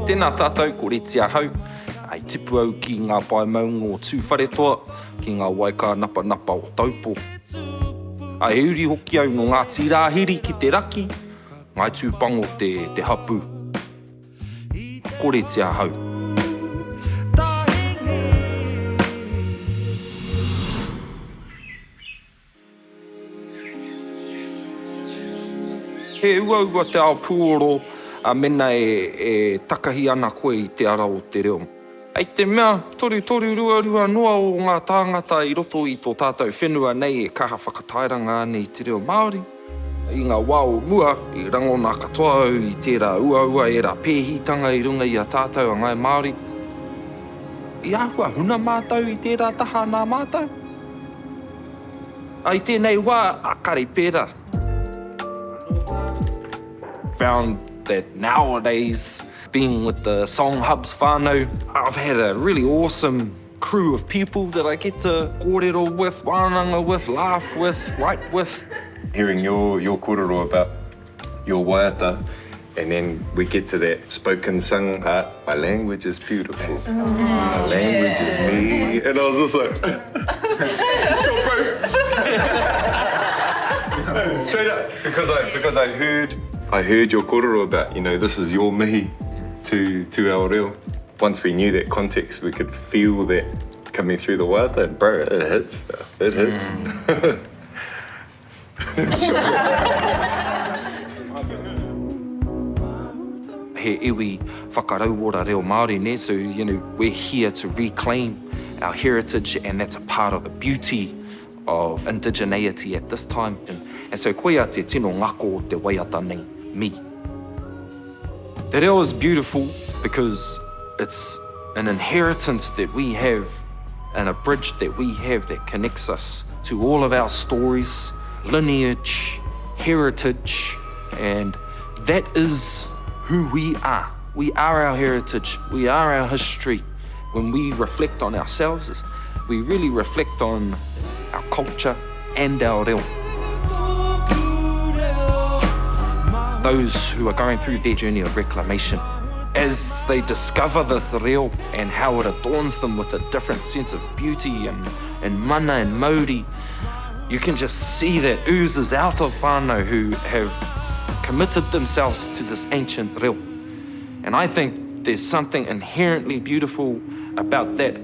Tēnā tātou, ko Reti Ahau, ai tipu au ki ngā pai maungo Tūwharetoa, ki ngā waika napa napa o Taupo. Ai heuri hoki au no Ngāti Rāhiri ki te raki, ngai tūpango te hapu. Ko Reti Ahau. He ua te ao pūoro, mena e takahi ana koe i te ara o te reo. Ei te mea, toru rua noa o ngā tāngata i roto i tō tātou whenua nei e kaha whakatairanga nei te reo Māori. I ngā wao mua, i rangona katoa au i tērā ua e rā pēhitanga i runga i a tātou a ngai Māori. I āhua huna mātou i tērā taha nā mātou. Ai tēnei wā, a kare pēra. Found that nowadays, being with the SongHubs whānau, I've had a really awesome crew of people that I get to kōrero with, wānanga with, laugh with, write with. Hearing your kōrero about your WAIATA, and then we get to that spoken sung part, my language is beautiful, my language is me, and I was just like, sure bro. Straight up, because I heard your kōrero about, you know, this is your mihi to our reo. Once we knew that context, we could feel that coming through the WAIATA, and bro, it hits. It hits. He iwi whakarauora reo Māori ne, so, you know, we're here to reclaim our heritage, and that's a part of the beauty of indigeneity at this time. And so koia te tino ngako o te WAIATA nei, me. The reo is beautiful because it's an inheritance that we have and a bridge that we have that connects us to all of our stories, lineage, heritage, and that is who we are. We are our heritage, we are our history. When we reflect on ourselves, we really reflect on our culture and our reo. Those who are going through their journey of reclamation, as they discover this reo and how it adorns them with a different sense of beauty and mana and mauri, you can just see that oozes out of whānau who have committed themselves to this ancient reo. And I think there's something inherently beautiful about that